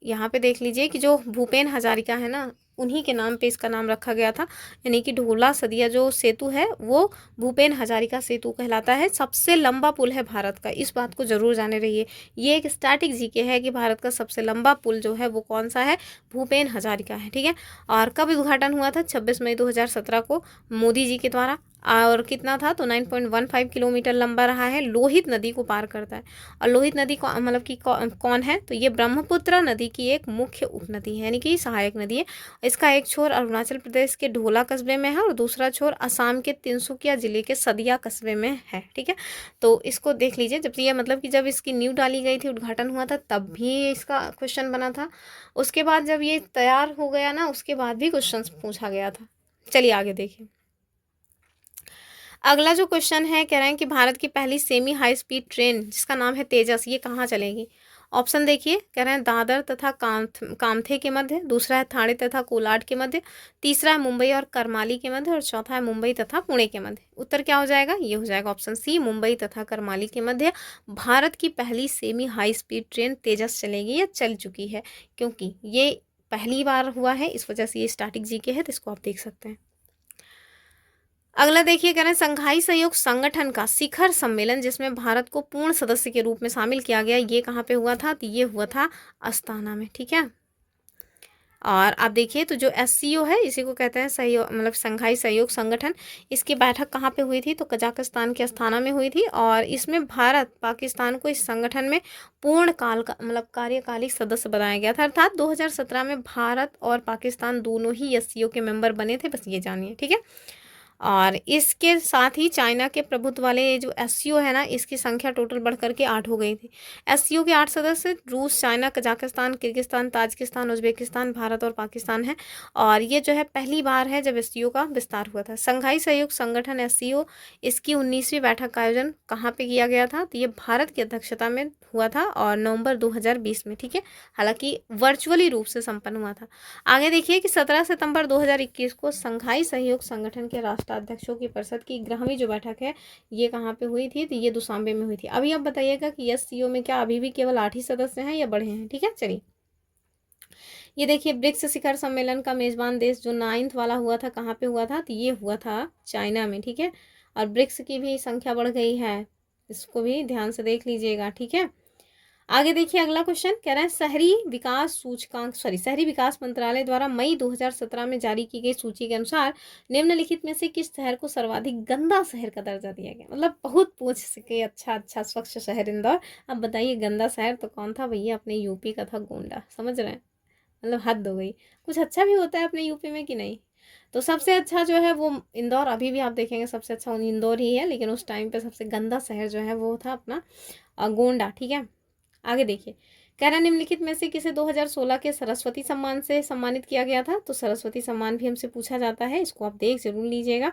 यहाँ पे देख लीजिए कि जो भूपेन हजारिका है ना, उन्हीं के नाम पे इसका नाम रखा गया था, यानी कि ढोला सदिया जो सेतु है वो भूपेन हजारिका सेतु कहलाता है। सबसे लंबा पुल है भारत का, इस बात को जरूर जाने रहिए। ये एक स्टैटिक जीके है कि भारत का सबसे लंबा पुल जो है वो कौन सा है? भूपेन हजारिका है, ठीक है? और कब उद्घाटन हुआ था? 26 मई 2017 को मोदी जी के द्वारा। और कितना था? तो 9.15 किलोमीटर लंबा रहा है। लोहित नदी को पार करता है। और लोहित नदी मतलब कि कौन है? तो ये ब्रह्मपुत्र नदी की एक मुख्य उपनदी है, यानी कि सहायक नदी है। इसका एक छोर अरुणाचल प्रदेश के ढोला कस्बे में है और दूसरा छोर असम के तिनसुकिया जिले के सदिया कस्बे में है, ठीक है? तो इसको देख लीजिए, जब ये मतलब कि जब इसकी नींव डाली गई थी, उद्घाटन हुआ था, तब भी इसका क्वेश्चन बना था। उसके बाद जब ये तैयार हो गया ना, उसके बाद भी क्वेश्चन पूछा गया था। चलिए आगे देखिए। अगला जो क्वेश्चन है कह रहे हैं कि भारत की पहली सेमी हाई स्पीड ट्रेन जिसका नाम है तेजस, ये कहाँ चलेगी? ऑप्शन देखिए, कह रहे हैं दादर तथा कामथे के मध्य, दूसरा है ठाणे तथा कोलाड के मध्य, तीसरा है मुंबई और करमाली के मध्य, और चौथा है मुंबई तथा पुणे के मध्य। उत्तर क्या हो जाएगा? ये हो जाएगा ऑप्शन सी, मुंबई तथा करमाली के मध्य भारत की पहली सेमी हाई स्पीड ट्रेन तेजस चलेगी या चल चुकी है, क्योंकि ये पहली बार हुआ है, इस वजह से ये स्टैटिक जीके है, तो इसको आप देख सकते हैं। अगला देखिए, कह रहे हैं संघाई सहयोग संगठन का शिखर सम्मेलन जिसमें भारत को पूर्ण सदस्य के रूप में शामिल किया गया, ये कहाँ पे हुआ था? तो ये हुआ था अस्ताना में, ठीक है। और आप देखिए तो जो एससीओ है इसी को कहते हैं सहयोग, मतलब संघाई सहयोग संगठन, इसकी बैठक कहाँ पे हुई थी? तो कजाकिस्तान के अस्थाना में हुई थी, और इसमें भारत पाकिस्तान को इस संगठन में पूर्ण काल का मतलब कार्यकालिक सदस्य बनाया गया था। अर्थात 2017 में भारत और पाकिस्तान दोनों ही एससीओ के मेंबर बने थे, बस ये जानिए, ठीक है। और इसके साथ ही चाइना के प्रभुत्व वाले जो एससीओ है ना, इसकी संख्या टोटल बढ़ करके 8 हो गई थी। एससीओ के 8 सदस्य रूस, China, Kazakhstan, Kyrgyzstan, Tajikistan, Uzbekistan, Bharat और पाकिस्तान है। और ये जो है पहली बार है जब एससीओ का विस्तार हुआ था। संघाई सहयोग संगठन एससीओ, इसकी 19वीं बैठक का आयोजन कहाँ पे किया गया था? तो ये भारत की अध्यक्षता में हुआ था और नवंबर 2020 में, ठीक है। हालांकि वर्चुअली रूप से संपन्न हुआ था। आगे देखिए कि 17 सितंबर 2021 को संघाई सहयोग संगठन के राष्ट्राध्यक्षों की परिषद की 11वीं जो बैठक है ये कहाँ पे हुई थी? तो ये दुशांबे में हुई थी। अभी आप बताइएगा कि एससीओ में क्या अभी भी केवल 8 ही सदस्य हैं या बढ़े हैं? ठीक है, चलिए ये देखिए ब्रिक्स शिखर सम्मेलन का मेजबान देश जो 9th वाला हुआ था, कहाँ पे हुआ था? तो ये हुआ था चाइना में, ठीक है। और ब्रिक्स की भी संख्या बढ़ गई है, इसको भी ध्यान से देख लीजिएगा, ठीक है। आगे देखिए अगला क्वेश्चन कह रहा है शहरी विकास मंत्रालय द्वारा मई 2017 में जारी की गई सूची के अनुसार निम्नलिखित में से किस शहर को सर्वाधिक गंदा शहर का दर्जा दिया गया? मतलब बहुत पूछ सके, अच्छा स्वच्छ शहर इंदौर। अब बताइए गंदा शहर तो कौन था भैया? अपने यूपी का था गोंडा, समझ रहे हैं? मतलब हद हो गई। कुछ अच्छा भी होता है अपने यूपी में कि नहीं? तो सबसे अच्छा जो है वो इंदौर, अभी भी आप देखेंगे सबसे अच्छा इंदौर ही है, लेकिन उस टाइम पे सबसे गंदा शहर जो है वो था अपना गोंडा, ठीक है। आगे देखिए, कह रहा निम्नलिखित में से किसे 2016 के सरस्वती सम्मान से सम्मानित किया गया था? तो सरस्वती सम्मान भी हमसे पूछा जाता है, इसको आप देख जरूर लीजिएगा।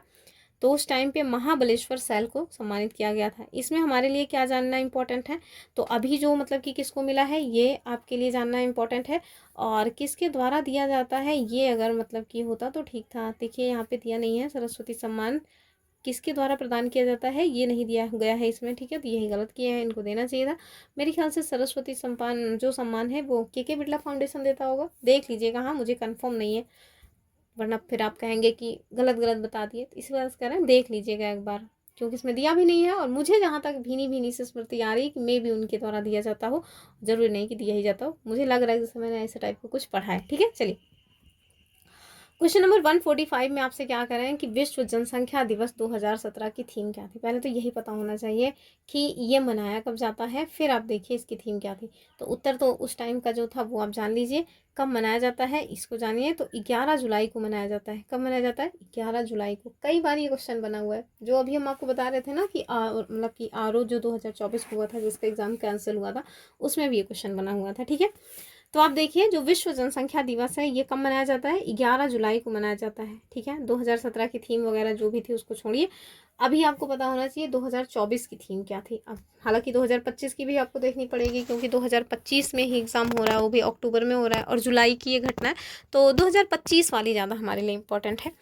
तो उस टाइम पे महाबलेश्वर सैल को सम्मानित किया गया था। इसमें हमारे लिए क्या जानना इंपॉर्टेंट है? तो अभी जो मतलब कि किसको मिला है ये आपके लिए जानना इंपॉर्टेंट है, और किसके द्वारा दिया जाता है ये अगर मतलब कि होता तो ठीक था। देखिए यहाँ पे दिया नहीं है सरस्वती सम्मान किसके द्वारा प्रदान किया जाता है, ये नहीं दिया गया है इसमें, ठीक है। तो यही गलत किया है, इनको देना चाहिए था। मेरे ख्याल से सरस्वती सम्मान जो सम्मान है वो के बिरला फाउंडेशन देता होगा, देख लीजिएगा, हाँ मुझे कंफर्म नहीं है, वरना फिर आप कहेंगे कि गलत गलत बता दिए। तो इस वजह से कह रहे हैं देख लीजिएगा एक बार, क्योंकि इसमें दिया भी नहीं है, और मुझे जहाँ तक भीनी भीनी से स्मृति आ रही है कि मे भी उनके द्वारा दिया जाता हो, जरूरी नहीं कि दिया ही जाता हो, मुझे लग रहा है जैसे मैंने ऐसे टाइप का कुछ पढ़ा है, ठीक है। चलिए क्वेश्चन नंबर 145 में आपसे क्या कह रहे हैं कि विश्व जनसंख्या दिवस 2017 की थीम क्या थी? पहले तो यही पता होना चाहिए कि ये मनाया कब जाता है, फिर आप देखिए इसकी थीम क्या थी। तो उत्तर तो उस टाइम का जो था वो आप जान लीजिए। कब मनाया जाता है इसको जानिए, तो 11 जुलाई को मनाया जाता है। कब मनाया जाता है? 11 जुलाई को। कई बार ये क्वेश्चन बना हुआ है, जो अभी हम आपको बता रहे थे ना कि मतलब कि आरओ जो 2024 को हुआ था जिसका एग्जाम कैंसिल हुआ था, उसमें भी ये क्वेश्चन बना हुआ था, ठीक है। तो आप देखिए जो विश्व जनसंख्या दिवस है ये कब मनाया जाता है? 11 जुलाई को मनाया जाता है, ठीक है। 2017 की थीम वगैरह जो भी थी उसको छोड़िए, अभी आपको पता होना चाहिए 2024 की थीम क्या थी। अब हालांकि 2025 की भी आपको देखनी पड़ेगी, क्योंकि 2025 में ही एग्ज़ाम हो रहा है, वो भी अक्टूबर में हो रहा है, और जुलाई की ये घटना है, तो 2025 वाली ज़्यादा हमारे लिए इंपॉर्टेंट है।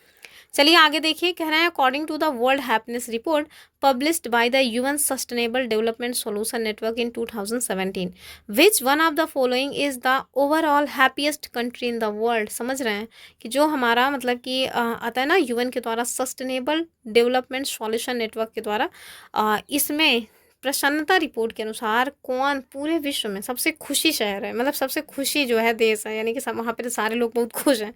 चलिए आगे देखिए, कह रहे हैं according to the World Happiness Report published by the UN Sustainable Development Solution Network in 2017 which one of the following is the overall happiest country in the world? समझ रहे हैं कि जो हमारा मतलब कि आता है ना यूएन के द्वारा सस्टेनेबल डेवलपमेंट सॉल्यूशन नेटवर्क के द्वारा, इसमें प्रसन्नता रिपोर्ट के अनुसार कौन पूरे विश्व में सबसे खुशी शहर है, मतलब सबसे खुशी जो है देश है, यानी कि सब वहाँ पे तो सारे लोग बहुत खुश हैं।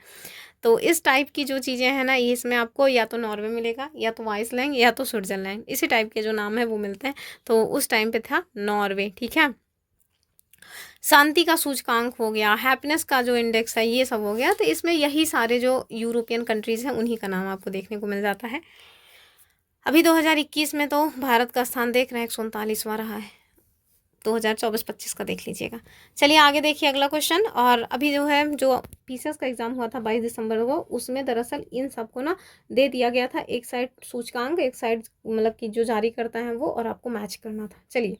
तो इस टाइप की जो चीज़ें हैं ना, ये इसमें आपको या तो नॉर्वे मिलेगा, या तो आइसलैंड, या तो स्विट्जरलैंड, इसी टाइप के जो नाम है वो मिलते हैं। तो उस टाइम पे था नॉर्वे, ठीक है। शांति का सूचकांक हो गया, हैप्पीनेस का जो इंडेक्स है ये सब हो गया, तो इसमें यही सारे जो यूरोपियन कंट्रीज़ हैं उन्हीं का नाम आपको देखने को मिल जाता है। अभी 2021 में तो भारत का स्थान देख रहे हैं 139वां रहा है। 2024-25 का देख लीजिएगा। चलिए आगे देखिए अगला क्वेश्चन। और अभी जो है जो पीसीएस का एग्जाम हुआ था 22 दिसंबर को, उसमें दरअसल इन सबको ना दे दिया गया था, एक साइड सूचकांक, एक साइड मतलब कि जो जारी करता है वो, और आपको मैच करना था। चलिए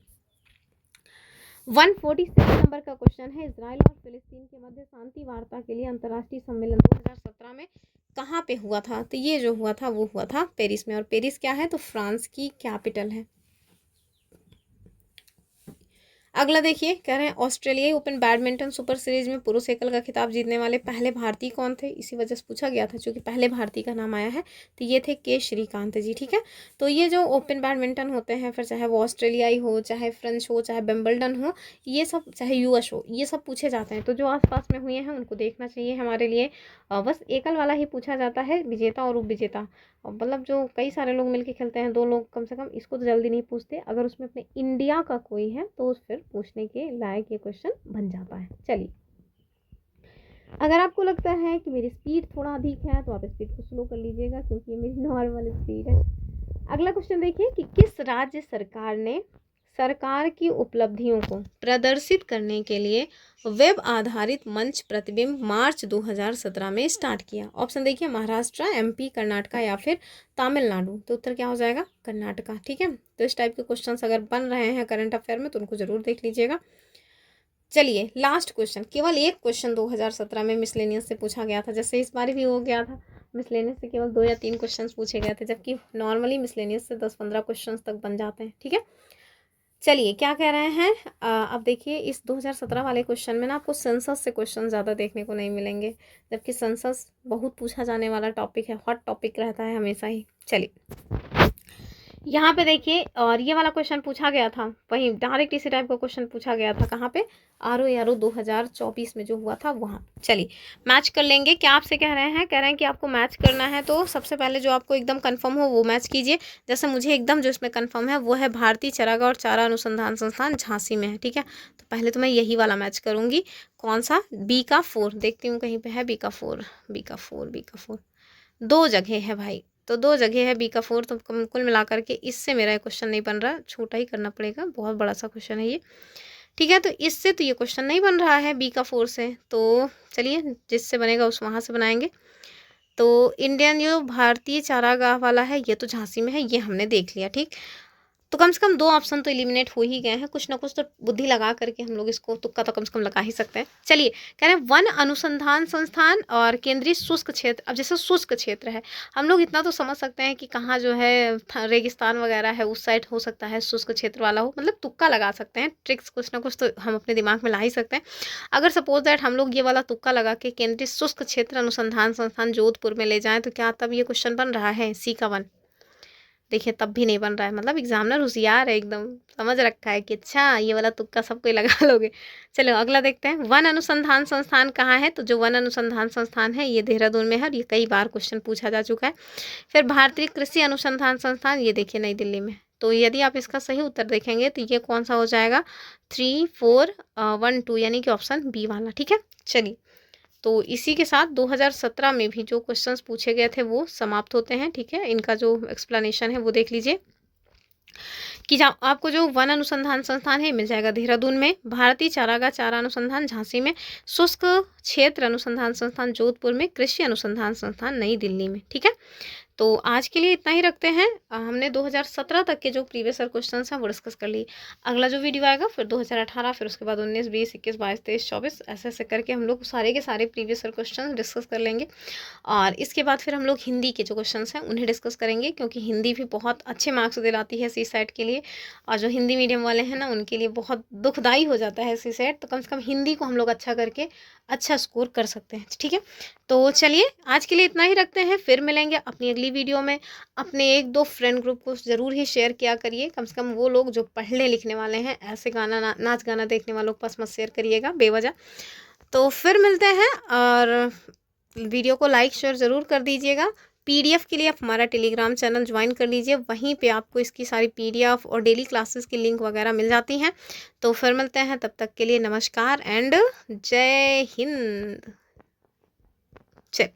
146 नंबर का क्वेश्चन है, इजराइल और फिलिस्तीन के मध्य शांति वार्ता के लिए अंतर्राष्ट्रीय सम्मेलन 2017 में कहाँ पे हुआ था? तो ये जो हुआ था वो हुआ था पेरिस में। और पेरिस क्या है? तो फ्रांस की कैपिटल है। अगला देखिए, कह रहे हैं ऑस्ट्रेलियाई ओपन बैडमिंटन सुपर सीरीज में पुरुष एकल का खिताब जीतने वाले पहले भारतीय कौन थे? इसी वजह से पूछा गया था, क्योंकि पहले भारतीय का नाम आया है, तो ये थे के श्रीकांत जी। ठीक है, तो ये जो ओपन बैडमिंटन होते हैं, फिर चाहे वो ऑस्ट्रेलियाई हो, चाहे फ्रेंच हो, चाहे विंबलडन हो, ये सब, चाहे यूएस हो, ये सब पूछे जाते हैं। तो जो आसपास में हुए हैं उनको देखना चाहिए हमारे लिए। बस एकल वाला ही पूछा जाता है, विजेता और उपविजेता, मतलब जो कई सारे लोग मिलके खेलते हैं, 2 लोग कम से कम, इसको तो जल्दी नहीं पूछते। अगर उसमें अपने इंडिया का कोई है तो फिर पूछने के लायक ये क्वेश्चन बन जाता है। चलिए, अगर आपको लगता है कि मेरी स्पीड थोड़ा अधिक है तो आप स्पीड को स्लो कर लीजिएगा, क्योंकि ये मेरी नॉर्मल स्पीड है। अगला क्वेश्चन देखिए कि किस राज्य सरकार ने सरकार की उपलब्धियों को प्रदर्शित करने के लिए वेब आधारित मंच प्रतिबिंब मार्च 2017 में स्टार्ट किया? ऑप्शन देखिए, महाराष्ट्र, एमपी, कर्नाटका या फिर तमिलनाडु। तो उत्तर क्या हो जाएगा? कर्नाटका। ठीक है, तो इस टाइप के क्वेश्चंस अगर बन रहे हैं करंट अफेयर में तो उनको जरूर देख लीजिएगा। चलिए लास्ट क्वेश्चन, केवल एक क्वेश्चन 2017 में मिसलेनियस से पूछा गया था, जैसे इस बार भी हो गया था। मिसलेनियस से केवल 2 या 3 क्वेश्चंस पूछे गए थे, जबकि नॉर्मली मिसलेनियस से 10-15 क्वेश्चंस तक बन जाते हैं। ठीक है, चलिए क्या कह रहे हैं, अब देखिए इस 2017 वाले क्वेश्चन में ना आपको सेंसस से क्वेश्चन ज़्यादा देखने को नहीं मिलेंगे, जबकि सेंसस बहुत पूछा जाने वाला टॉपिक है, हॉट टॉपिक रहता है हमेशा ही। चलिए यहाँ पे देखिए, और ये वाला क्वेश्चन पूछा गया था, वहीं डायरेक्ट इसी टाइप का क्वेश्चन पूछा गया था, कहाँ पे? आरओ 2024 में जो हुआ था वहाँ। चलिए मैच कर लेंगे। क्या आपसे कह रहे हैं? कह रहे हैं कि आपको मैच करना है तो सबसे पहले जो आपको एकदम कंफर्म हो वो मैच कीजिए। जैसे मुझे एकदम जो इसमें कंफर्म है वो है भारतीय चरागाह और चारा अनुसंधान संस्थान झांसी में है। ठीक है, तो पहले तो मैं यही वाला मैच करूँगी। कौन सा? बी का 4 देखती हूँ, कहीं पे है बी का 4, बी का 4, बी का 4, 2 जगह है भाई, तो 2 जगह है बी का 4, तो कुल मिलाकर के इससे मेरा क्वेश्चन नहीं बन रहा, छोटा ही करना पड़ेगा, बहुत बड़ा सा क्वेश्चन है ये। ठीक है, तो इससे तो ये क्वेश्चन नहीं बन रहा है बी का 4 से, तो चलिए जिससे बनेगा उस वहाँ से बनाएंगे। तो इंडियन जो भारतीय चारागाह वाला है ये तो झांसी में है, ये हमने देख लिया। ठीक, तो कम से कम 2 ऑप्शन तो एलिमिनेट हो ही गए हैं, कुछ ना कुछ तो बुद्धि लगा करके हम लोग इसको तुक्का तो कम से कम लगा ही सकते हैं। चलिए, कह रहे हैं वन अनुसंधान संस्थान और केंद्रीय शुष्क क्षेत्र। अब जैसे शुष्क क्षेत्र है, हम लोग इतना तो समझ सकते हैं कि कहाँ जो है रेगिस्तान वगैरह है उस साइड हो सकता है शुष्क क्षेत्र वाला हो, मतलब तुक्का लगा सकते हैं, ट्रिक्स कुछ ना कुछ तो हम अपने दिमाग में ला ही सकते हैं। अगर सपोज दैट हम लोग ये वाला तुक्का लगा के केंद्रीय शुष्क क्षेत्र अनुसंधान संस्थान जोधपुर में ले जाएं, तो क्या तब ये क्वेश्चन बन रहा है सी का 1? देखिए तब भी नहीं बन रहा है, मतलब एग्जामिनर होशियार है, एकदम समझ रखा है कि अच्छा ये वाला तुक्का सब कोई लगा लोगे। चलो अगला देखते हैं, वन अनुसंधान संस्थान कहाँ है? तो जो वन अनुसंधान संस्थान है ये देहरादून में है, और ये कई बार क्वेश्चन पूछा जा चुका है। फिर भारतीय कृषि अनुसंधान संस्थान, ये देखिए नई दिल्ली में। तो यदि आप इसका सही उत्तर देखेंगे तो ये कौन सा हो जाएगा? 3, 4, 1, 2, यानी कि ऑप्शन बी वाला। ठीक है, चलिए तो इसी के साथ 2017 में भी जो क्वेश्चंस पूछे गए थे वो समाप्त होते हैं। ठीक है, इनका जो एक्सप्लेनेशन है वो देख लीजिए कि आपको जो वन अनुसंधान संस्थान है मिल जाएगा देहरादून में, भारतीय चारागाह चारा अनुसंधान झांसी में, शुष्क क्षेत्र अनुसंधान संस्थान जोधपुर में, कृषि अनुसंधान संस्थान नई दिल्ली में। ठीक है, तो आज के लिए इतना ही रखते हैं। हमने 2017 तक के जो प्रीवियस ईयर क्वेश्चंस हैं वो डिस्कस कर लिए। अगला जो वीडियो आएगा फिर 2018, फिर उसके बाद 19, 20, 21, 22, 23, 24, ऐसे ऐसे करके हम लोग सारे के सारे प्रीवियस ईयर क्वेश्चन डिस्कस कर लेंगे। और इसके बाद फिर हम लोग हिंदी के जो क्वेश्चंस हैं उन्हें डिस्कस करेंगे, क्योंकि हिंदी भी बहुत अच्छे मार्क्स दिलाती है सी सेट के लिए, और जो हिंदी मीडियम वाले हैं ना उनके लिए बहुत दुखदाई हो जाता है सी सेट, तो कम से कम हिंदी को हम लोग अच्छा करके अच्छा स्कोर कर सकते हैं। ठीक है, तो चलिए आज के लिए इतना ही रखते हैं, फिर मिलेंगे अपनी अगली वीडियो में। अपने 1-2 फ्रेंड ग्रुप को ज़रूर ही शेयर किया करिए, कम से कम वो लोग जो पढ़ने लिखने वाले हैं, ऐसे गाना नाच गाना देखने वालों के पास मत शेयर करिएगा बेवजह। तो फिर मिलते हैं, और वीडियो को लाइक शेयर ज़रूर कर दीजिएगा। पीडीएफ के लिए आप हमारा टेलीग्राम चैनल ज्वाइन कर लीजिए, वहीं पे आपको इसकी सारी पीडीएफ और डेली क्लासेस की लिंक वगैरह मिल जाती हैं। तो फिर मिलते हैं, तब तक के लिए नमस्कार एंड जय हिंद। चल